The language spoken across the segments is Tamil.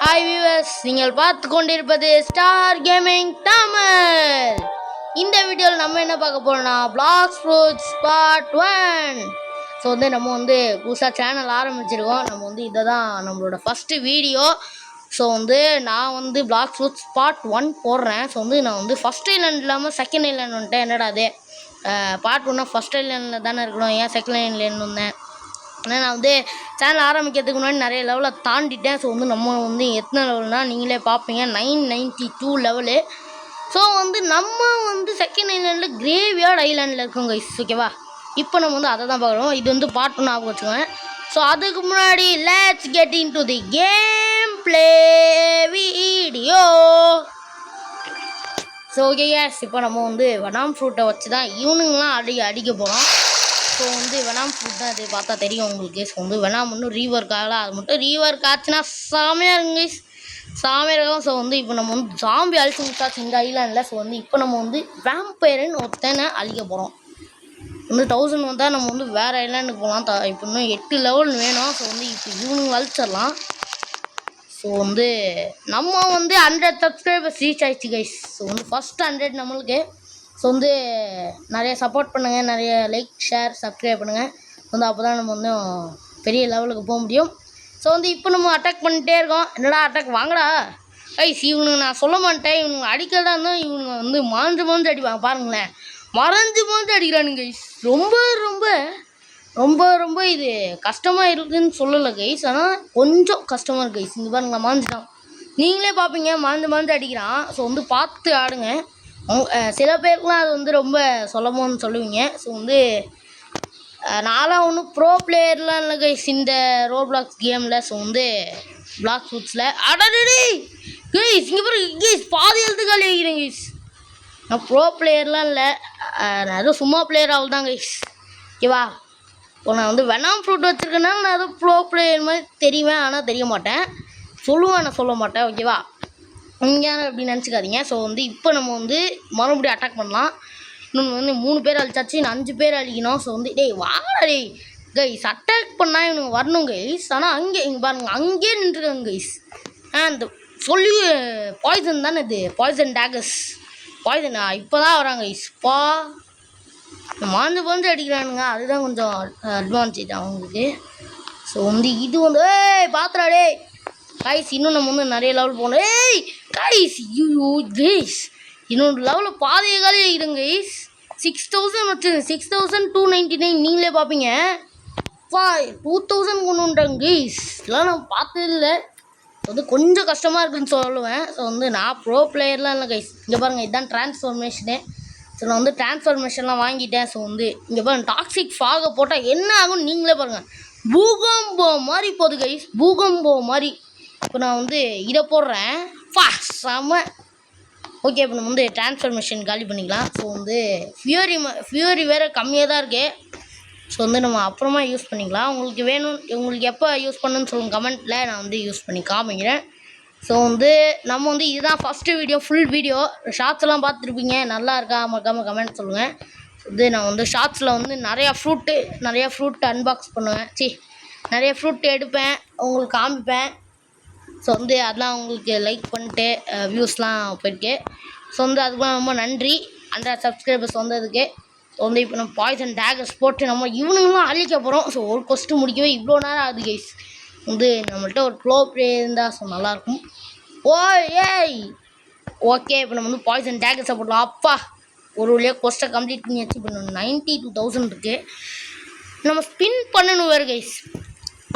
ஹாய் வியூவர்ஸ், நீங்கள் பார்த்து கொண்டிருப்பது ஸ்டார் கேமிங் தமிழ். இந்த வீடியோவில் நம்ம என்ன பார்க்க போறோம்னா பிளாக்ஸ் ஃப்ரூட்ஸ் பார்ட் 1. ஸோ நம்ம புதுசாக சேனல் ஆரம்பிச்சிருக்கோம். நம்ம இதை தான் நம்மளோட ஃபஸ்ட்டு வீடியோ. ஸோ நான் பிளாக்ஸ் ஃப்ரூட்ஸ் பார்ட் 1 போடுறேன். ஸோ நான் ஃபஸ்ட் ஐலண்ட் இல்லாமல் செகண்ட் ஐலண்ட் வந்துட்டேன். என்னடா அது பார்ட் 1 ஃபஸ்ட் ஐலண்டில் தானே இருக்கணும், ஏன் செகண்ட் ஐலண்ட் வந்தேன்? ஆனால் நான் சேனல் ஆரம்பிக்கிறதுக்கு முன்னாடி நிறைய லெவலில் தாண்டிட்டேன். ஸோ நம்ம எத்தனை லெவல்னால் நீங்களே பார்ப்பீங்க, 992 லெவலு. ஸோ நம்ம செகண்ட் ஐலாண்டில் கிரேவியார்ட் ஐலாண்டில் இருக்கோங்க கைஸ். ஓகேவா, இப்போ நம்ம அதை தான் பார்க்குறோம். இது பார்ட் 1 ஆக வச்சுக்கோங்க. ஸோ அதுக்கு முன்னாடி let's get into the game play video. So okay guys, இப்போ நம்ம வெனாம் ஃப்ரூட்டை வச்சு தான் ஈவினிங்லாம் அடிக்க போகிறோம். ஸோ வெனாம் ஃப்ரூட் தான் இது பார்த்தா தெரியும் உங்களுக்கு. ஸோ வெனாம் இன்னும் ரீவொர்க் ஆகலாம். அது மட்டும் ரீவொர்க் ஆச்சுன்னா செமையாக இருக்குங்க, செமையாக இருக்கும். ஸோ இப்போ நம்ம ஜாம்பி அழிச்சு முடிச்சாச்சு இந்த ஐலாண்டில். ஸோ இப்போ நம்ம வேம்பயர்னு ஒருத்தனை அழிக்க போகிறோம். 1000 வந்தால் நம்ம வேறு ஐலாண்டுக்கு போகலாம். இப்போ இன்னும் 8 லெவல் வேணும். ஸோ இப்போ ஈவினிங் அழிச்சிடலாம். ஸோ நம்ம 100 சப்ஸ்கிரைபர்ஸ் ரீச் ஆகிடுச்சு கைஸ். ஸோ ஃபஸ்ட் 100 நம்மளுக்கு. ஸோ நிறைய சப்போர்ட் பண்ணுங்கள், நிறைய லைக் ஷேர் சப்ஸ்கிரைப் பண்ணுங்கள். அப்போ தான் நம்ம பெரிய லெவலுக்கு போக முடியும். ஸோ இப்போ நம்ம அட்டாக் பண்ணிகிட்டே இருக்கோம். என்னடா அட்டாக் வாங்கடா கைஸ். இவனுங்க நான் சொல்ல மாட்டேன், இவனுங்க அடிக்கிறதா இருந்தால் இவனுங்க மாஞ்சு அடிப்பாங்க. பாருங்களேன், மறைஞ்சு அடிக்கிறானுங்க கைஸ். ரொம்ப ரொம்ப ரொம்ப ரொம்ப இது கஷ்டமாக இருக்குதுன்னு சொல்லலை கைஸ், ஆனால் கொஞ்சம் கஷ்டமாக இருக்குது கைஸ். இங்கே பாருங்களேன், மாஞ்சுட்டான். நீங்களே பார்ப்பீங்க, மாஞ்சு அடிக்கிறான். ஸோ பார்த்து ஆடுங்க. சில பேருக்குலாம் அது ரொம்ப சொல்லமோன்னு சொல்லுவீங்க. ஸோ நான்லாம் ஒன்றும் ப்ரோ பிளேயர்லாம் இல்லை கைஸ் இந்த ரோப்ளாக்ஸ் கேமில். ஸோ பிளாக் ஃப்ரூட்ஸில் அடடே கைஸ், இங்கே பாரு கைஸ், பாதி எழுத்துக்காலி வைக்கிறேன் கைஸ். நான் ப்ரோ பிளேயர்லாம் இல்லை, நான் எதுவும் சும்மா பிளேயர் ஆகல் தான் கைஸ். ஓகேவா, இப்போ நான் வெனாம் ஃப்ரூட் வச்சுருக்கேனால நான் எதுவும் ப்ரோ பிளேயர் மாதிரி தெரியுவேன், ஆனால் தெரிய மாட்டேன். சொல்லுவேன், நான் சொல்ல மாட்டேன். ஓகேவா, இங்கே அப்படி நினச்சிக்காதீங்க. ஸோ இப்போ நம்ம மறுபடியும் அட்டாக் பண்ணலாம். இன்னொன்று 3 பேர் அழிச்சாச்சு, இன்னும் 5 பேர் அழிக்கணும். ஸோ டேய் வாங்கடா டேய் கைஸ், அட்டாக் பண்ணால் இவனுங்க வரணும் கைஸ். ஆனால் அங்கே இங்கே பாருங்கள், அங்கேயே நின்றுருக்காங்க கைஸ். அந்த சொல்லி பாய்சன் தானே இது, பாய்சன் டேகஸ் பாய்சன். இப்போ தான் வராங்க கைஸ். மாஞ்சு அடிக்கிறானுங்க, அதுதான் கொஞ்சம் அட்வான்டேஜ் அவங்களுக்கு. ஸோ இது ஏய் பாத்திரா டே கைஸ். இன்னும் நம்ம நிறைய லெவல் போகணும். ஏய் கைஸ், ஐயோ கைஸ், இன்னொரு லெவலில் பாதிய காலி ஆகிடுங்க கைஸ். 6000 வச்சு 6299 நீங்களே பார்ப்பீங்க. 2000 கொண்டு வந்துட்டாங்க கைஸ். இதெல்லாம் நான் பார்த்ததில்லை. கொஞ்சம் கஷ்டமாக இருக்குதுன்னு சொல்லுவேன். ஸோ நான் ப்ரோ பிளேயர்லாம் இல்லை கைஸ். இங்கே பாருங்கள், இதுதான் டிரான்ஸ்ஃபர்மேஷனு. ஸோ நான் டிரான்ஸ்ஃபர்மேஷன்லாம் வாங்கிட்டேன். ஸோ இங்கே பாருங்கள், டாக்ஸிக் ஃபாகை போட்டால் என்ன ஆகும்னு நீங்களே பாருங்கள். பூகம்போ மாதிரி போகுது கைஸ், பூகம்போ மாதிரி. இப்போ நான் இதை போடுறேன். செம்ம. ஓகே, இப்போ நம்ம டிரான்ஸ்ஃபர்மேஷன் காலி பண்ணிக்கலாம். ஸோ ஃபியூரி வேறு கம்மியாக தான் இருக்குது. ஸோ நம்ம அப்புறமா யூஸ் பண்ணிக்கலாம். உங்களுக்கு வேணும், உங்களுக்கு எப்போ யூஸ் பண்ணணும்னு சொல்லுங்கள் கமெண்ட்டில், நான் யூஸ் பண்ணி காமிக்கிறேன். ஸோ நம்ம இதுதான் ஃபஸ்ட்டு வீடியோ, ஃபுல் வீடியோ. ஷார்ட்ஸ்லாம் பார்த்துருப்பீங்க, நல்லா இருக்கா மறக்காமல் கமெண்ட் சொல்லுங்கள். நான் ஷார்ட்ஸில் நிறையா ஃப்ரூட் அன்பாக்ஸ் பண்ணுவேன். நிறைய ஃப்ரூட் எடுப்பேன், உங்களுக்கு காமிப்பேன். ஸோ அதெல்லாம் உங்களுக்கு லைக் பண்ணிட்டு வியூஸ்லாம் போயிருக்கு. ஸோ அதுக்கெலாம் ரொம்ப நன்றி 100 சப்ஸ்கிரைபர்ஸ் வந்ததுக்கு. ஸோ இப்போ நம்ம பாய்சன் டேகர்ஸ் போட்டு நம்ம இவனுங்களாம் அழிக்க போகிறோம். ஸோ ஒரு கொஸ்ட்டு முடிக்கவே இவ்வளோ நேரம் ஆகுது கைஸ். நம்மள்ட்ட ஒரு ப்ளோ ப்ளே இருந்தால் ஸோ நல்லாயிருக்கும். ஏய் ஓகே, இப்போ நம்ம பாய்சன் டேகர்ஸை போடலாம். அப்பா ஒரு வழியாக கொஸ்ட்டை கம்ப்ளீட் பண்ணியாச்சு. இப்போ 92,000 இருக்குது. நம்ம ஸ்பின் பண்ணணும் வேறு கைஸ்.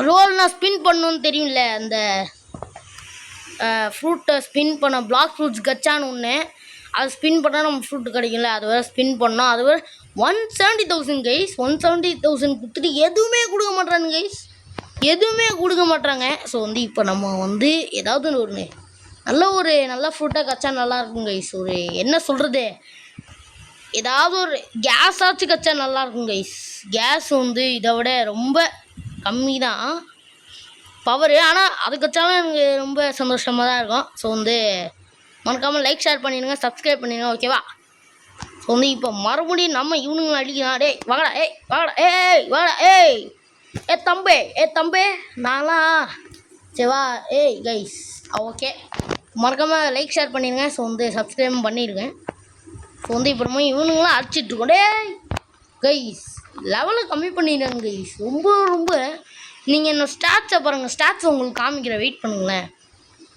ரோல்னால் ஸ்பின் பண்ணணுன்னு தெரியும்ல, அந்த ஃப்ரூட்டை ஸ்பின் பண்ண பிளாக் ஃப்ரூட்ஸ் கச்சான்னு ஒன்று, அது ஸ்பின் பண்ணால் நம்ம ஃப்ரூட்டு கிடைக்கும்ல, அது வேறு ஸ்பின் பண்ணோம். அது வேறு 170,000 கைஸ். 170,000 கொடுத்துட்டு எதுவுமே கொடுக்க மாட்றாங்க கைஸ், எதுவுமே கொடுக்க மாட்றாங்க. ஸோ இப்போ நம்ம ஏதாவது நல்ல ஃப்ரூட்டாக கச்சா நல்லாயிருக்கும் கைஸ். ஒரு என்ன சொல்கிறது, ஏதாவது ஒரு கேஸ் ஆச்சு கச்சா நல்லாயிருக்கும் கைஸ். கேஸ் இதை விட ரொம்ப கம்மி தான் பவர், ஆனால் அதுக்கு வச்சாலும் எனக்கு ரொம்ப சந்தோஷமாக தான் இருக்கும். ஸோ மறக்காமல் லைக் ஷேர் பண்ணிடுங்க, சப்ஸ்கிரைப் பண்ணிடுங்க. ஓகேவா, ஸோ இப்போ மறுபடியும் நம்ம இவனுங்களை அடிக்கலாம். டேய் வாங்கடா, வாங்கடா, வாங்கடா. ஏ தம்பே நான்லாம் சரிவா? ஏய் கைஸ், ஓகே, மறக்காமல் லைக் ஷேர் பண்ணிடுங்க. ஸோ வந்து சப்ஸ்கிரைபும் பண்ணியிருக்கேன். ஸோ வந்து இப்போ நம்ம இவனுங்களாம் அடிச்சிட்ருக்கோம். டேய் கைஸ், லெவலை கம்மி பண்ணிடுங்க கைஸ். ரொம்ப ரொம்ப நீங்கள் என்ன ஸ்டாட்ஸை பாருங்கள். ஸ்டாட்ஸ் உங்களுக்கு காமிக்கிற, வெயிட் பண்ணுங்களேன்.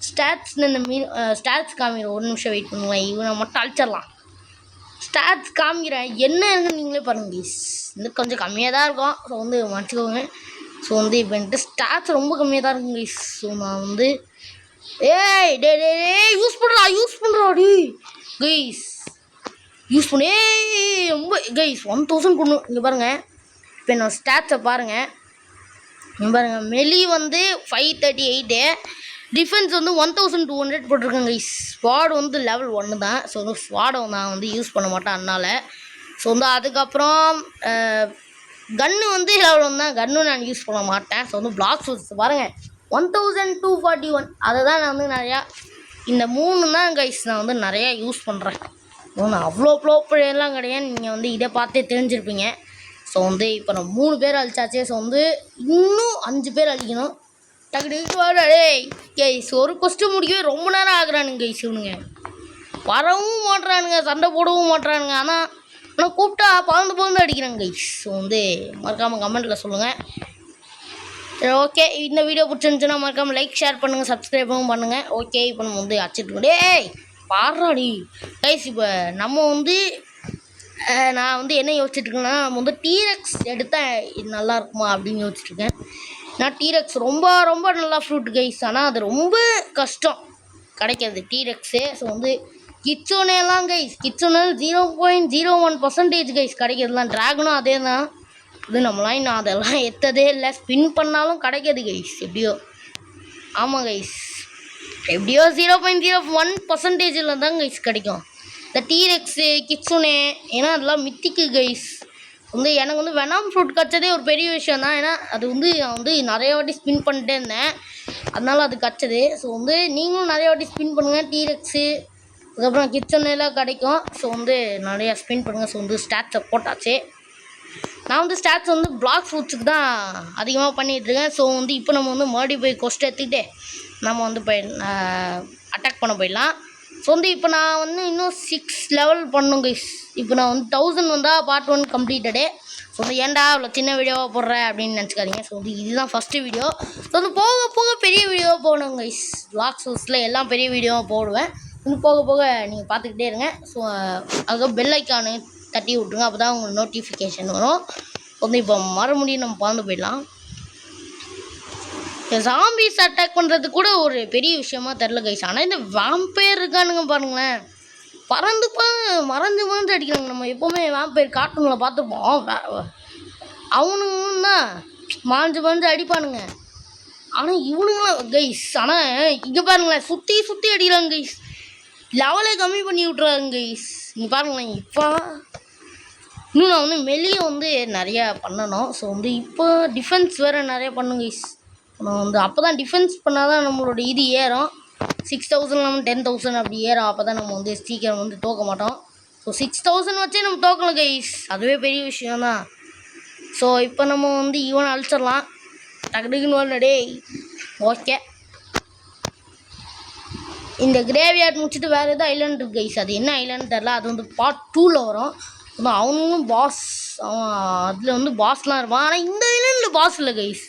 ஸ்டாட்ஸ் இந்த ஸ்டாட்ஸ் காமிக்கிற, ஒரு நிமிஷம் வெயிட் பண்ணுங்களேன். இவனை மட்டும் அழிச்சிடலாம். ஸ்டாட்ஸ் காமிக்கிறேன், என்ன இருக்குன்னு நீங்களே பாருங்க கைஸ். வந்து கொஞ்சம் கம்மியாக தான் இருக்கும். ஸோ வந்து மன்னிச்சிக்கோங்க. ஸோ வந்து இப்போ என்கிட்ட ஸ்டாட்ஸ் ரொம்ப கம்மியாக தான் இருக்கும் கைஸ். ஸோ நான் வந்து ஏய் டே டே யூஸ் பண்ணுறா டி கைஸ், யூஸ் பண்ணி ரொம்ப கைஸ் 1000 கொடுணும். இங்கே பாருங்கள், இப்போ என்னோடய ஸ்டாட்ஸை பாருங்கள். இங்கே பாருங்கள், மெலி வந்து 538, டிஃபென்ஸ் வந்து 1200 போட்டிருக்கேன் கைஸ். ஸ்வாட் வந்து லெவல் 1 தான். ஸோ வந்து ஸ்வாடை நான் வந்து யூஸ் பண்ண மாட்டேன் அதனால். ஸோ வந்து அதுக்கப்புறம் கன்று வந்து லெவல் 1 தான். கன்னும் நான் யூஸ் பண்ண மாட்டேன். ஸோ வந்து பிளாக் ஷூஸ் பாருங்கள் 1241, அதை தான் நான் வந்து நிறையா, இந்த 3 தான் கைஸ் நான் வந்து நிறையா யூஸ் பண்ணுறேன். நான் அவ்வளோ ப்ளோ பிளேயர்லாம் கிடையாது. நீங்கள் வந்து இதை பார்த்தே தெரிஞ்சிருப்பீங்க. ஸோ வந்து இப்போ நான் 3 பேர் அழிச்சாச்சு. ஸோ வந்து இன்னும் 5 பேர் அழிக்கணும். டக்கு வாடே கைஸ். ஒரு கொஸ்டின் முடிக்கவே ரொம்ப நேரம் ஆகுறானுங்க கைஸ். இவனுங்க வரவும் மாட்டுறானுங்க, சண்டை போடவும் மாட்டுறானுங்க. ஆனால் கூப்பிட்டா பறந்து அடிக்கிறாங்க கைஸ். ஸோ வந்து மறக்காமல் கமெண்ட்டில் சொல்லுங்கள். சரி, ஓகே, இந்த வீடியோ பிடிச்சிருந்துச்சுன்னா மறக்காமல் லைக் ஷேர் பண்ணுங்கள், சப்ஸ்கிரைபும் பண்ணுங்கள். ஓகே, இப்போ நம்ம வந்து அடிச்சிட்டு டேய் பாடுறாடி கைஸ். இப்போ நம்ம வந்து நான் வந்து என்ன யோசிச்சுட்ருக்கேன்னா, நம்ம வந்து டீரெக்ஸ் எடுத்தால் இது நல்லா இருக்குமா அப்படின்னு யோசிச்சுட்ருக்கேன். நான் டீரெக்ஸ் ரொம்ப ரொம்ப நல்லா ஃப்ரூட் கைஸ். ஆனால் அது ரொம்ப கஷ்டம் கிடைக்கிறது டீரெக்ஸு. ஸோ வந்து கிட்ஸோனேலாம் கைஸ், கிட்ஸோனல் 0.01% கைஸ் கிடைக்கிறதுலாம். ட்ராகனும் அதே தான். இது நம்மளாம் இன்னும் அதெல்லாம் எத்ததே இல்லை. ஸ்பின் பண்ணாலும் கிடைக்காது கைஸ் எப்படியோ. ஆமாம் கைஸ், எப்படியோ 0.01% தான் கைஸ் கிடைக்கும் இந்த டீரெக்ஸு கிட்ஸுனே. ஏன்னா அதெல்லாம் மித்திக்கு கைஸ். வந்து எனக்கு வந்து வெனாம் ஃப்ரூட் கிடச்சதே ஒரு பெரிய விஷயம் தான். ஏன்னா அது வந்து நான் வந்து நிறைய வாட்டி ஸ்பின் பண்ணிட்டே இருந்தேன், அதனால் அது கிடச்சது. ஸோ வந்து நீங்களும் நிறைய வாட்டி ஸ்பின் பண்ணுங்கள். டீரெக்ஸு அதுக்கப்புறம் கிட்ஸுனேலாம் கிடைக்கும். ஸோ வந்து நிறையா ஸ்பின் பண்ணுங்கள். ஸோ வந்து ஸ்டாட்ஸை போட்டாச்சு. நான் வந்து ஸ்டாட்ஸ் வந்து பிளாக் ஃப்ரூட்ஸுக்கு தான் அதிகமாக பண்ணிகிட்ருக்கேன். ஸோ வந்து இப்போ நம்ம வந்து மறுபடியும் போய் கொஸ்ட் எடுத்துக்கிட்டு நம்ம வந்து அட்டாக் பண்ண போயிடலாம். ஸோ வந்து இப்போ நான் வந்து இன்னும் 6 லெவல் பண்ணணும் கைஸ். இப்போ நான் வந்து 1000 வந்தால் பார்ட் 1 கம்ப்ளீட்டடு. ஸோ வந்து ஏன்டா அவ்வளோ சின்ன வீடியோவாக போடுறேன் அப்படின்னு நினச்சிக்காதீங்க. ஸோ வந்து இதுதான் ஃபஸ்ட்டு வீடியோ. ஸோ வந்து போக போக பெரிய வீடியோவாக போகணும் கைஸ். பிளாக் ஷூஸில் எல்லாம் பெரிய வீடியோவாக போடுவேன். இன்னும் போக போக நீங்கள் பார்த்துக்கிட்டே இருங்க. ஸோ அதுக்கப்புறம் பெல் ஐக்கானு தட்டி விட்ருங்க, அப்போ தான் உங்களுக்கு நோட்டிஃபிகேஷன் வரும். வந்து இப்போ மறுபடியும் நம்ம பறந்து போயிடலாம். ஜாம்பிஸ் அட்டாக் பண்ணுறது கூட ஒரு பெரிய விஷயமா தெரில கைஸ். ஆனால் இந்த வாம்பயர் இருக்கானுங்க பாருங்களேன், மறந்து அடிக்கிறாங்க. நம்ம எப்போவுமே வாம்பயர் கார்ட்டூனில் பார்த்துப்போம், அவனுங்களும் தான் மறைஞ்சு அடிப்பானுங்க. ஆனால் இவனுங்களாம் கைஸ், ஆனால் இங்கே பாருங்களேன் சுற்றி அடிக்கிறாங்க கைஸ். லெவலை கம்மி பண்ணி விட்றாங்க கைஸ். இங்கே பாருங்களேன். இப்போ இன்னும் நான் வந்து மெல்லியை வந்து நிறையா பண்ணணும். ஸோ வந்து இப்போ டிஃபென்ஸ் வேறு நிறையா பண்ணும் கைஸ். நம்ம வந்து அப்போ தான் டிஃபென்ஸ் பண்ணால் தான் நம்மளோட இது ஏறும். 6000 நம்ம 10,000 அப்படி ஏறும். அப்போ தான் நம்ம வந்து சீக்கிரம் வந்து தோக்க மாட்டோம். ஸோ 6000 வச்சே நம்ம தோக்கலாம் கைஸ், அதுவே பெரிய விஷயம்தான். ஸோ இப்போ நம்ம வந்து இவனை அழிச்சிடலாம். டக்குன்னு வரடே. ஓகே, இந்த கிரேவியார்ட் முடிச்சுட்டு வேறு எதாவது ஐலாண்ட் இருக்குது கைஸ். அது என்ன ஐலாண்ட் தெரில. அது வந்து பார்ட் 2ல் வரும். அவனுங்களும் பாஸ், அவன் அதில் வந்து பாஸ்லாம் இருப்பான். ஆனால் இந்த ஐலாண்டில் பாஸ் இல்லை கைஸ்,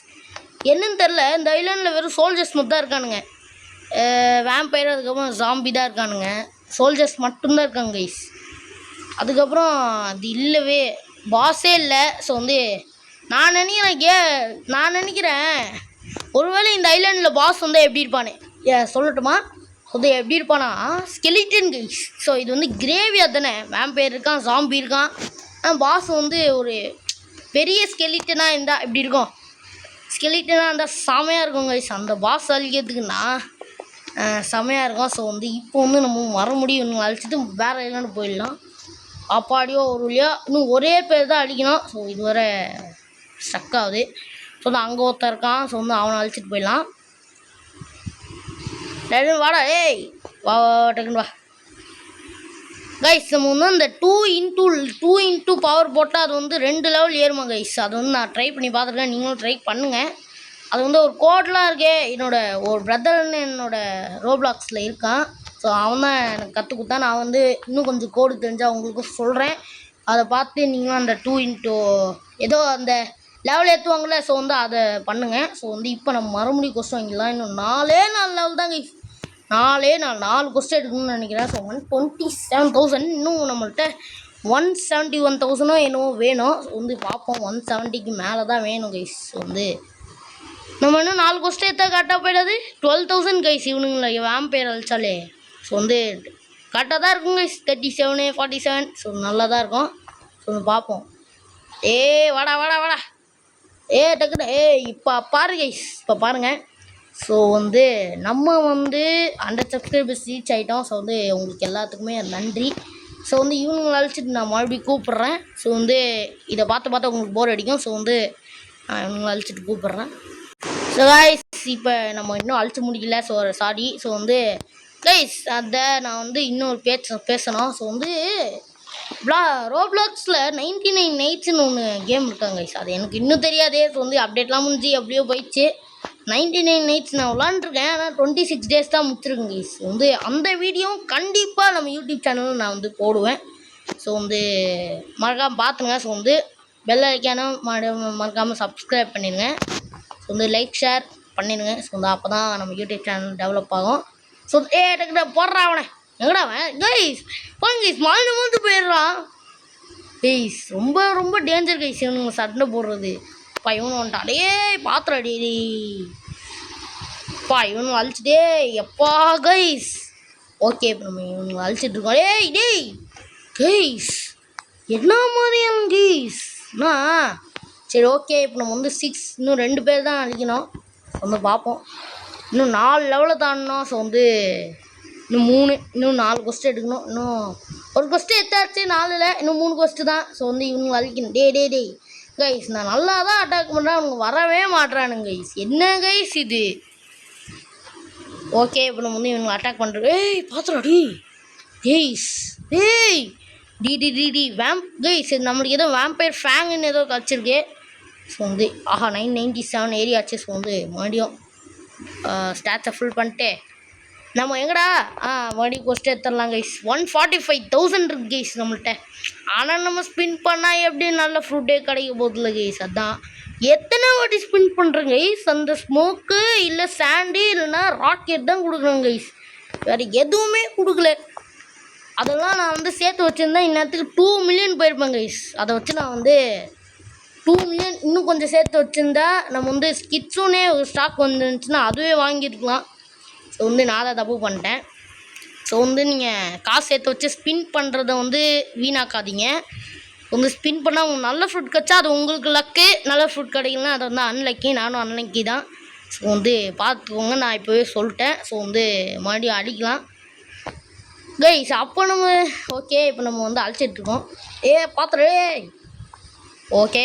என்னன்னு தெரில. இந்த ஐலாண்டில் வெறும் சோல்ஜர்ஸ் மட்டும் தான் இருக்கானுங்க. வேம்பயர் அதுக்கப்புறம் ஜாம்பி தான் இருக்கானுங்க. சோல்ஜர்ஸ் மட்டும்தான் இருக்காங்க கைஸ். அதுக்கப்புறம் அது இல்லவே பாஸே இல்லை. ஸோ வந்து நான் நினைக்கிறேன் ஒருவேளை இந்த ஐலாண்டில் பாஸ் வந்து எப்படி இருப்பானே சொல்லட்டுமா? வந்து எப்படி இருப்பானா, ஸ்கெலிட்டன் கைஸ். ஸோ இது வந்து கிரேவியார்ட் தானே, வேம்பயர் இருக்கான், ஜாம்பி இருக்கான். பாஸ் வந்து ஒரு பெரிய ஸ்கெலிட்டனாக இருந்தால் எப்படி இருக்கும், ஸ்கெலிட்டனாக இருந்தால் செமையாக இருக்கும் கைஸ். அந்த பாஸ் அழிக்கிறதுக்குன்னா செமையாக இருக்கும். ஸோ வந்து இப்போ வந்து நம்ம மறுபடியும் அழிச்சிட்டு வேறு ஐலாண்டு போயிடலாம். அப்பாடியோ ஒரு வழியா இன்னும் ஒரே பேர் தான் அழிக்கணும். ஸோ இதுவரை ஸ்டக் ஆகுது. ஸோ வந்து அங்கே ஒருத்தர் இருக்கான். ஸோ வந்து அவனை அழிச்சிட்டு போயிடலாம். வாடா ஏய் வா டக்குன்னு வா கைஸ். நம்ம வந்து அந்த 2 பவர் போட்டால் அது வந்து 2 லெவல் ஏறுமா கைஸ். அது வந்து நான் ட்ரை பண்ணி பார்த்துருக்கேன், நீங்களும் ட்ரை பண்ணுங்கள். அது வந்து ஒரு கோட்லாம் இருக்கே, ஒரு பிரதர்னு ரோப்ளாக்ஸில் இருக்கான். ஸோ அவன் தான் எனக்கு கற்றுக் கொடுத்தா. நான் வந்து இன்னும் கொஞ்சம் கோடு தெரிஞ்சால் உங்களுக்கும் சொல்கிறேன். அதை பார்த்து நீங்களும் அந்த 2 ஏதோ அந்த லெவல் ஏற்றுவாங்களே, ஸோ வந்து அதை பண்ணுங்கள். ஸோ வந்து இப்போ நம்ம மறுபடியும் கொஸ்டின் வாங்கிடலாம். இன்னும் 4 லெவல் தாங்க. 4 கொஸ்டின் எடுக்கணும்னு நினைக்கிறேன். ஸோ 127,000 இன்னும் நம்மள்கிட்ட 171,000 என்னவோ வேணும். ஸோ வந்து பார்ப்போம். 170க்கு மேலே தான் வேணும் கைஸ். ஸோ வந்து நம்ம இன்னும் 4 கொஸ்டின் எடுத்தால் கரெக்டாக போயிடாது. 12,000 கைஸ் இவனுங்கள வேம்பயர் அழிச்சாலே. ஸோ வந்து கரெக்டாக தான் இருக்கும் கைஸ். 37 47. ஸோ நல்லா தான் இருக்கும். ஸோ வந்து பார்ப்போம். வாடா டக்குனு இப்போ பாரு கைஸ். இப்போ பாருங்கள். ஸோ வந்து நம்ம வந்து 100 சப்ஸ்கிரைபர்ஸ் ரீச் ஆகிட்டோம். ஸோ வந்து உங்களுக்கு எல்லாத்துக்குமே நன்றி. ஸோ வந்து இவனுங்களை அழிச்சிட்டு நான் மறுபடியும் கூப்பிட்றேன். ஸோ வந்து இதை பார்த்து உங்களுக்கு போர் அடிக்கும். ஸோ வந்து நான் இவனுங்களை அழிச்சிட்டு கூப்பிட்றேன். ஸோ கைஸ் இப்போ நம்ம இன்னும் அழிச்சு முடிக்கல. So sorry. ஸோ வந்து கைஸ் அதை நான் வந்து இன்னொரு பேசணும். ஸோ வந்து ரோப்ளாக்ஸில் 99 நைட்ஸ்னு ஒன்று கேம் இருக்காங்க கைஸ். அது எனக்கு இன்னும் தெரியாதே. ஸோ வந்து அப்டேட்லாம் முடிஞ்சு அப்படியே போயிடுச்சு. 99 நைட்ஸ் நான் விளாண்டுருக்கேன். ஆனால் 26 டேஸ் தான் முடிச்சிருக்கேன் கைஸ். வந்து அந்த வீடியோ கண்டிப்பாக நம்ம யூடியூப் சேனலில் நான் வந்து போடுவேன். ஸோ வந்து மறக்காமல் பார்த்துங்க. ஸோ வந்து பெல் ஐக்கானும் மறக்காமல் சப்ஸ்கிரைப் பண்ணிடுங்க. ஸோ வந்து லைக் ஷேர் பண்ணிடுங்க. ஸோ வந்து அப்போ தான் நம்ம யூடியூப் சேனல் டெவலப் ஆகும். ஸோ டக்குனு போடுறா அவனை எங்கடா அவன் கைஸ். போங்க கைஸ், மாண்டு போயிடுறான் கைஸ். ரொம்ப டேஞ்சர் கைஸ் இவனுங்க சண்டை போடுறது. பா இவனு வந்துட்டான். பாத்திரம் அடி பா இவனு அழிச்சிட்டே எப்பா கைஸ். ஓகே இப்போ நம்ம இவனுங்க அழிச்சிட்டு இருக்கோம். கைஸ் என்ன மாதிரியான கைஸ் சரி ஓகே. இப்போ நம்ம வந்து 6 இன்னும் 2 பேர் தான் அழிக்கணும். வந்து பார்ப்போம். இன்னும் 4 லெவலில் தாண்டணும். ஸோ வந்து இன்னும் 4 கொஸ்டின் எடுக்கணும். இன்னும் ஒரு கொஸ்டின் எத்தாச்சு 4ல். இன்னும் 3 கொஸ்டின் தான். ஸோ வந்து இவனுங்க அழிக்கணும். டேய் கைஸ் நான் நல்லா தான் அட்டாக் பண்ணுறேன். அவங்க வரவே மாட்டுறானுங்க கைஸ். என்ன கைஸ் இது. ஓகே இப்போ நம்ம வந்து இவங்க அட்டாக் பண்ணுறோம். பார்த்துடாடி கைஸ். D வேம்ப் guys. நம்மளுக்கு ஏதோ வேம்பயர் ஃபேங்குன்னு ஏதோ கிடச்சிருக்கு. ஸோ வந்து 997 ஏரியாச்சு. ஸோ வந்து மறுபடியும் ஸ்டாட்ஸை ஃபுல் பண்ணிட்டு நம்ம எங்கடா மறுபடியும் கொஸ்டின் எடுத்துடலாம் கைஸ். 145,000 இருக்குது கைஸ் நம்மள்கிட்ட. ஆனால் நம்ம ஸ்பின் பண்ணால் எப்படி நல்ல ஃப்ரூட்டே கிடைக்க போதில்ல கைஸ். அதான் எத்தனை வாட்டி ஸ்பின் பண்ணுறேன் கைஸ். அந்த ஸ்மோக்கு இல்லை சாண்டு இல்லைன்னா ராக்கெட் தான் கொடுக்குறேன் கைஸ். வேறு எதுவுமே கொடுக்கல. அதெல்லாம் நான் வந்து சேர்த்து வச்சுருந்தேன் இந்நேரத்துக்கு 2 மில்லியன் போயிருப்பேன் கைஸ். அதை வச்சு நான் வந்து 2 மில்லியன் இன்னும் கொஞ்சம் சேர்த்து வச்சுருந்தா நம்ம வந்து ஸ்கிட்ஸுன்னே ஒரு ஸ்டாக் வந்துருந்துச்சுன்னா அதுவே வாங்கியிருக்கலாம். ஸோ வந்து நான் தான் தப்பு பண்ணிட்டேன். ஸோ வந்து நீங்கள் காசு சேர்த்து வச்சு ஸ்பின் பண்ணுறத வந்து வீணாக்காதீங்க. வந்து ஸ்பின் பண்ணால் உங்களுக்கு நல்ல ஃப்ரூட் கிடச்சா அது உங்களுக்கு லக்கு. நல்ல ஃப்ரூட் கிடைக்கலனா அது வந்து அன்லக்கி. நானும் அன்லக்கி தான். ஸோ வந்து பார்த்துக்கோங்க. நான் இப்போவே சொல்லிட்டேன். ஸோ வந்து மறுபடியும் அடிக்கலாம் கைஸ். அப்போ நம்ம ஓகே இப்போ நம்ம வந்து அழைச்சிட்ருக்கோம். பார்த்துரு ஓகே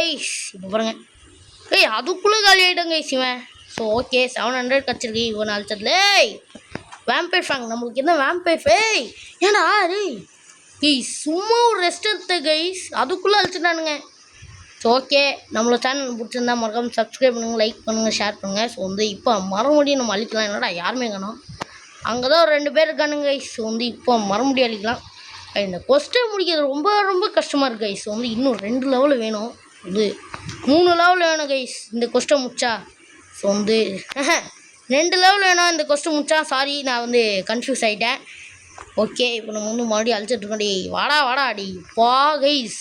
ஐஸ். இப்போ பாருங்கள் அதுக்குள்ளே காலி ஆகிட்டோம் கைஸ் இவன். ஸோ ஓகே 700 கிடச்சிருக்கு இவன் அழைச்சதுல. வேம்பயர் ஃபேங் நம்மளுக்கு என்ன வேம்பயர் ஏன்னா கைஸ் சும்மா ஒரு ரெஸ்ட் எடுத்த கைஸ் அதுக்குள்ளே அழைச்சிட்டானுங்க. ஸோ ஓகே நம்மளோட சேனல் பிடிச்சிருந்தா மறக்காமல் சப்ஸ்கிரைப் பண்ணுங்கள், லைக் பண்ணுங்கள், ஷேர் பண்ணுங்கள். ஸோ வந்து இப்போ மறுபடியும் நம்ம அழிக்கலாம். என்னடா யாருமே காணோம். அங்கே தான் ஒரு 2 பேர் இருக்கானுங்க கைஸ். ஸோ வந்து இப்போ மறுபடியும் அழிக்கலாம். இந்த கொஸ்டின் முடிக்கிறது ரொம்ப கஷ்டமாக இருக்குது கைஸ். வந்து இன்னும் 2 லெவல் வேணும். வந்து 3 லெவல் வேணும் கைஸ் இந்த கொஸ்டின் முடிச்சா. ஸோ வந்து 2 லெவல் வேணும் இந்த கொஸ்டின் முடிச்சா. சாரி நான் வந்து கன்ஃபியூஸ் ஆகிட்டேன். ஓகே இப்போ நம்ம வந்து மறுபடியும் அழிச்சிட்ருக்கோம். வாடா பா கைஸ்.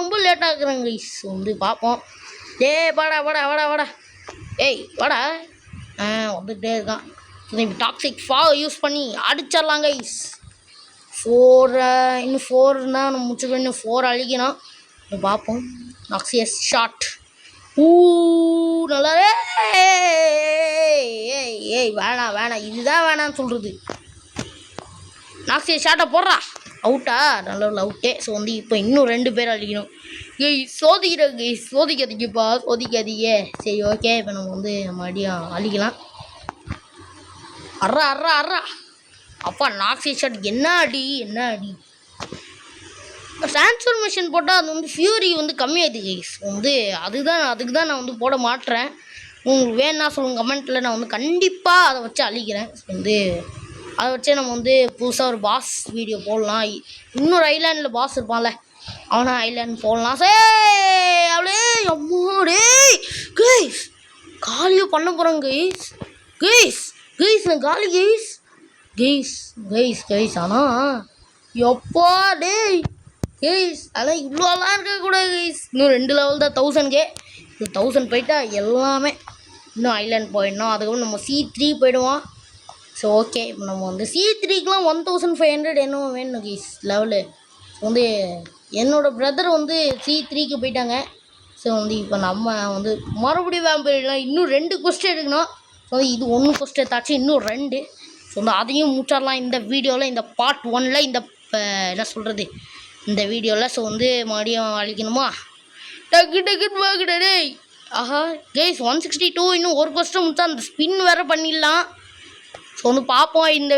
ரொம்ப லேட்டாக இருக்கிறேங்க கைஸ். ஸோ வந்து பார்ப்போம். வாடா வாடா வாடா வந்துகிட்டே இருக்கான். இப்போ டாக்ஸிக் ஃபாக யூஸ் பண்ணி அடிச்சிடலாம் கைஸ். 4 இன்னும் 4 தான் நம்ம முடிச்சுக்கணும். இன்னும் 4 அழிக்கணும். இப்போ பார்ப்போம். நாக்ஸியஸ் ஷாட் நல்லா. வேணாம் இதுதான் வேணான்னு சொல்கிறது. நாக்ஸியஸ் ஷாட்டை போடுறா. அவுட்டா நல்ல அவுட்டே. ஸோ வந்து இப்போ இன்னும் 2 பேர் அழிக்கணும். சோதிக்காதீங்கப்பா சோதிக்காதீங்க. சரி ஓகே இப்போ நம்ம வந்து மறுபடியும் அழிக்கலாம். அர்றா அப்பா நாக்ஸியஸ் ஷாட் என்ன அடி. ட்ரான்ஸ்ஃபர்மேஷன் போட்டால் அது வந்து ஃபியூரி வந்து கம்மியாகிடுது கைஸ். வந்து அதுக்கு தான் நான் வந்து போட மாட்டேறேன். உங்களுக்கு வேணுன்னா சொல்லுங்கள் கமெண்ட்டில், நான் வந்து கண்டிப்பாக அதை வச்சு அழிக்கிறேன். வந்து அதை வச்சே நம்ம வந்து புதுசாக ஒரு பாஸ் வீடியோ போடலாம். இன்னொரு ஐலாண்டில் பாஸ் இருப்பான்ல, அவனா ஐலாண்ட் போடலாம். அப்படியே அம்மாடே கைஸ் காலியாக பண்ண போகிறேன் கைஸ். கைஸ் கைஸ் நான் காலி கைஸ். கைஸ் கைஸ் கைஸ் ஆனால் எப்பா டேய் கைஸ், ஆனால் இவ்வளோலாம் இருக்கக்கூடாது கைஸ். இன்னும் 2 லெவல் தான் 1000K. இது 1000 போயிட்டா எல்லாமே இன்னும் ஐலாண்ட் போயிடணும். அதுக்கப்புறம் நம்ம C3 போயிடுவோம். ஸோ ஓகே, இப்போ நம்ம வந்து C3க்குலாம் 1500 என்ன வேணும் கைஸ் லெவலு. வந்து என்னோடய பிரதர் வந்து C3க்கு போயிட்டாங்க. ஸோ வந்து இப்போ நம்ம வந்து மறுபடியும் வேம்பலாம் இன்னும் 2 கொஸ்ட் எடுக்கணும். ஸோ இது 1 கொஸ்ட் எடுத்தாச்சு, இன்னும் 2. ஸோ வந்து அதையும் முடிச்சிடலாம் இந்த வீடியோவில், இந்த பார்ட் 1ல், இந்த என்ன சொல்கிறது இந்த வீடியோவில். ஸோ வந்து மறுபடியும் அழிக்கணுமா, டக்கு டக்குன்னு பார்க்கடா டேய். ஆஹா கைஸ் 162, இன்னும் 1 கொஸ்ட்டு முடிச்சா அந்த ஸ்பின் வேறு பண்ணிடலாம். ஸோ வந்து பார்ப்போம், இந்த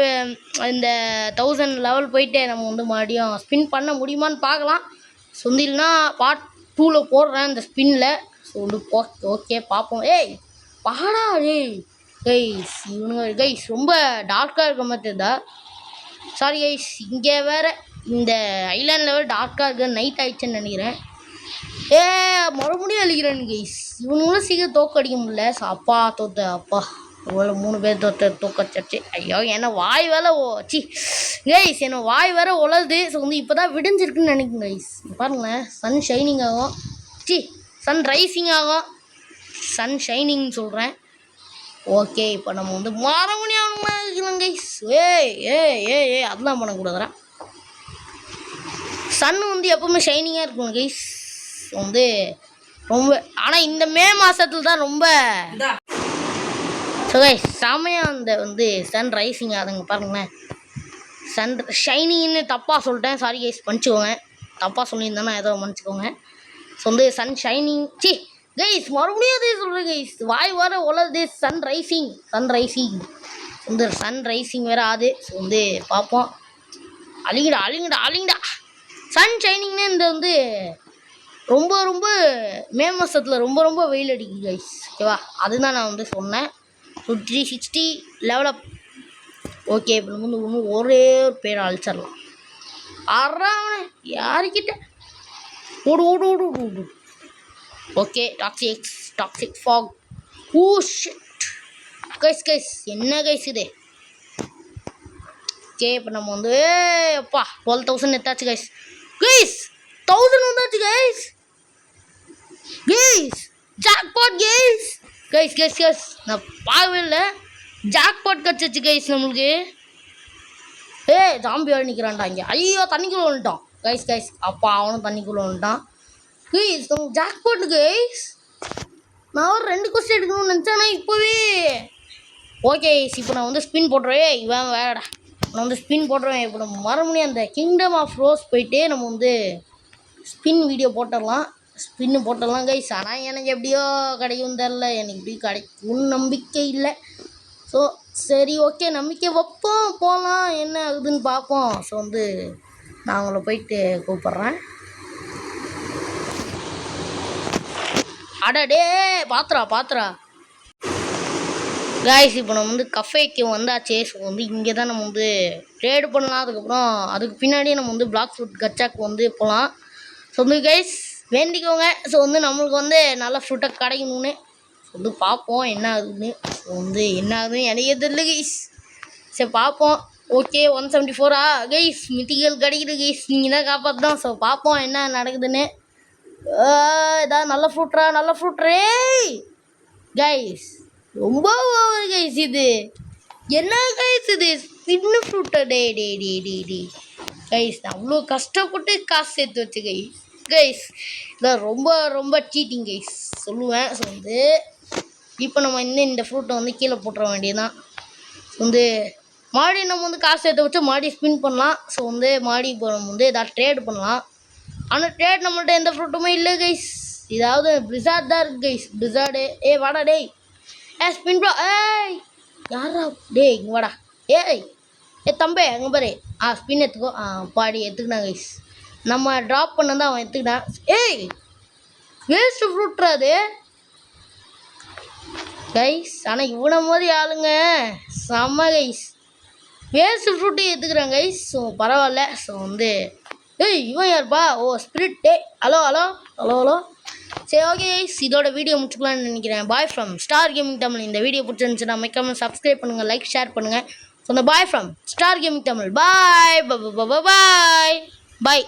1000 லெவல் போயிட்டு நம்ம வந்து மறுபடியும் ஸ்பின் பண்ண முடியுமான்னு பார்க்கலாம். ஸோ வந்து இல்லைனா பார்ட் 2ல் போடுறேன் இந்த ஸ்பின்னில். ஸோ வந்து ஓகே பார்ப்போம். ஏய் பாடா டேய் கைஸ், இவனுங்க கைஸ் ரொம்ப டார்க்காக இருக்க மாதிரி தான். சாரி கைஸ், இங்கே வேறு இந்த ஐலாண்ட் லெவல் டார்க்காக இருக்க, நைட் ஆயிடுச்சுன்னு நினைக்கிறேன். மறுபடியும் அழிக்கிறேன் கைஸ். இவனுங்களும் சீக்கிரம் தோக்க அடிக்க முடியல. ஸோ அப்பா தோத்த அப்பா இவ்வளோ 3 பேர் தோக்கச்சாச்சு. ஐயோ என்ன வாய் வேலை சி கைஸ், என்ன வாய் வேற உலருது. ஸோ வந்து இப்போ தான் விடிஞ்சிருக்குன்னு நினைக்கிறேன் கைஸ். பாருங்களேன், சன் ஷைனிங் ஆகும், சன் ரைசிங் ஆகும், சன் ஷைனிங்னு சொல்கிறேன். ஓகே, இப்போ நம்ம வந்து மறுபடியும் கைஸ். அதெல்லாம் பண்ணக்கூடாதுரா. சன் வந்து எப்போவுமே ஷைனிங்காக இருக்கும் கைஸ். வந்து ரொம்ப ஆனால் இந்த மே மாதத்தில் தான் ரொம்ப ஸோ கைஸ் செமையாக அந்த வந்து சன் ரைசிங் ஆகுதுங்க. பாருங்களேன், சன் ஷைனிங்னு தப்பாக சொல்லிட்டேன், சாரி கைஸ் மன்னிச்சிக்கோங்க. தப்பாக சொல்லியிருந்தேன்னா ஏதோ மன்னிச்சிக்கோங்க. ஸோ வந்து சன் ஷைனிங் கைஸ் மறுபடியும் அதே சொல்கிறேன் கைஸ், வாய் வர உலருது. சன் ரைசிங் வந்து சன் ரைசிங் வேறு ஆகுது. ஸோ வந்து பார்ப்போம். அழிங்கடா சன் ஷைனிங்னு இந்த வந்து ரொம்ப ரொம்ப மே மாதத்தில் ரொம்ப ரொம்ப வெயில் அடிக்குது கைஸ். ஓகேவா, அதுதான் நான் வந்து சொன்னேன். So 360 level up. ஓகே, இப்போ நம்ம வந்து இன்னும் ஒரே ஒரு பேரை அழிச்சிடலாம். அறாவனே யாருக்கிட்ட ஓடு. Okay, toxic fog. கைஸ் என்ன கைஸ் இது. ஓகே, இப்போ நம்ம வந்து அப்பா 12,000 எடுத்தாச்சு கைஸ். 1000 வந்தாச்சு கைஸ். ஜாக்பாட் கைஸ் நான் பார்க்கவே இல்லை. ஜாக்பாட் கிடச்சிச்சு கைஸ் நம்மளுக்கு. ஜாம்பி ஆள் நிற்கிறான்டா இங்கே. ஐயோ தண்ணிக்குள்ளே வந்துட்டான் கைஸ். அப்பா அவனும் தண்ணிக்குள்ளே வந்துட்டான் கைஸ். ஜாக்பாட் கைஸ், நான் ஒரு 2 கொஸ்டின் எடுக்கணும்னு நினச்சேன்னா இப்போவே. ஓகே இப்போ நான் வந்து ஸ்பின் போட்டுருவேன். இவன் வேறடா, நான் வந்து ஸ்பின் போட்டுருவேன். இப்போ நம்ம மறுபடியும் அந்த கிங்டம் ஆஃப் ரோஸ் போயிட்டு நம்ம வந்து ஸ்பின் வீடியோ போட்டுடலாம் கைஸ். ஆனால் எனக்கு எப்படியோ கிடைக்கும் தெரில, எனக்கு இப்படி கிடைக்கும் நம்பிக்கை இல்லை. ஸோ சரி ஓகே, நம்பிக்கை வைப்போம், போகலாம், என்ன ஆகுதுன்னு பார்ப்போம். ஸோ வந்து நான் உங்களை போயிட்டு கூப்பிட்றேன். அடடே பாத்திரா கைஸ், இப்போ நம்ம வந்து கஃபேக்கு வந்தாச்சே. ஸோ வந்து இங்கே தான் நம்ம வந்து ட்ரேடு பண்ணலாம். அதுக்கப்புறம் அதுக்கு பின்னாடியே நம்ம வந்து பிளாக் ஃப்ரூட் கச்சாக்கு வந்து போகலாம். ஸோ வந்து கைஸ் வேண்டிக்கோங்க. ஸோ வந்து நம்மளுக்கு வந்து நல்ல ஃப்ரூட்டாக கிடைக்கணும்னு வந்து பார்ப்போம் என்ன ஆகுதுன்னு. ஸோ வந்து என்ன ஆகுதுன்னு எனக்கே தெரியல கைஸ். சரி பார்ப்போம். ஓகே 174 கைஸ், மித்திகள் கிடைக்குது கைஸ், நீங்கள் தான் காப்பாற்றலாம். ஸோ பார்ப்போம் என்ன நடக்குதுன்னு. ஏதாவது நல்ல ஃப்ரூட்ரே கைஸ். ரொம்ப ஓவர் கைஸ் இது. என்ன கைஸ் இது ஸ்பின்னு ஃப்ரூட்டா? டே கைஸ் நான் அவ்வளோ கஷ்டப்பட்டு காசு சேர்த்து வச்சு கைஸ் இதான் ரொம்ப ரொம்ப சீட்டிங் கைஸ் சொல்லுவேன். ஸோ வந்து இப்போ நம்ம இந்த ஃப்ரூட்டை வந்து கீழே போட்டுற வேண்டியதுதான். வந்து மாடி நம்ம வந்து காசு சேர்த்து வச்சு மாடி ஸ்பின் பண்ணலாம். ஸோ வந்து மாடி இப்போ நம்ம வந்து ஏதாவது ட்ரேட் பண்ணலாம். ஆனால் ட்ரேட் நம்மள்ட்ட எந்த ஃப்ரூட்டுமே இல்லை கைஸ். இதாவது பிரிசார்ட் தான் இருக்குது கைஸ். பிரிசார்டு வாடா டேய். ஸ்பின் ப்ரோ யாரா டேய் இங்கே வாடா. தம்பே அங்கே பாரு. ஸ்பின் எடுத்துக்கோ. பாடி எடுத்துக்கினான் கைஸ். நம்ம ட்ராப் பண்ணதான் அவன் எடுத்துக்கிட்டான். வேஸ்ட்டு ஃப்ரூட்ரா அது. கைஸ் ஆனால் இவனை மாதிரி ஆளுங்க செம்ம கைஸ். வேஸ்ட் ஃப்ரூட்டே எடுத்துக்கிறேன் கைஸ். ஸோ பரவாயில்ல. ஸோ வந்து ஏய் இவன் யாருப்பா? Oh spirit. Hello hello hello hello. சரி ஓகே கைஸ், இதோட வீடியோ முடிச்சுக்கலாம்னு நினைக்கிறேன். Bye from Star Gaming Tamil. இந்த வீடியோ பிடிச்சிருந்துச்சுன்னா மறக்காம சப்ஸ்கிரைப் பண்ணுங்கள், லைக் ஷேர் பண்ணுங்கள். ஸோ இந்த பாய் from Star Gaming Tamil. Bye bye bye bye.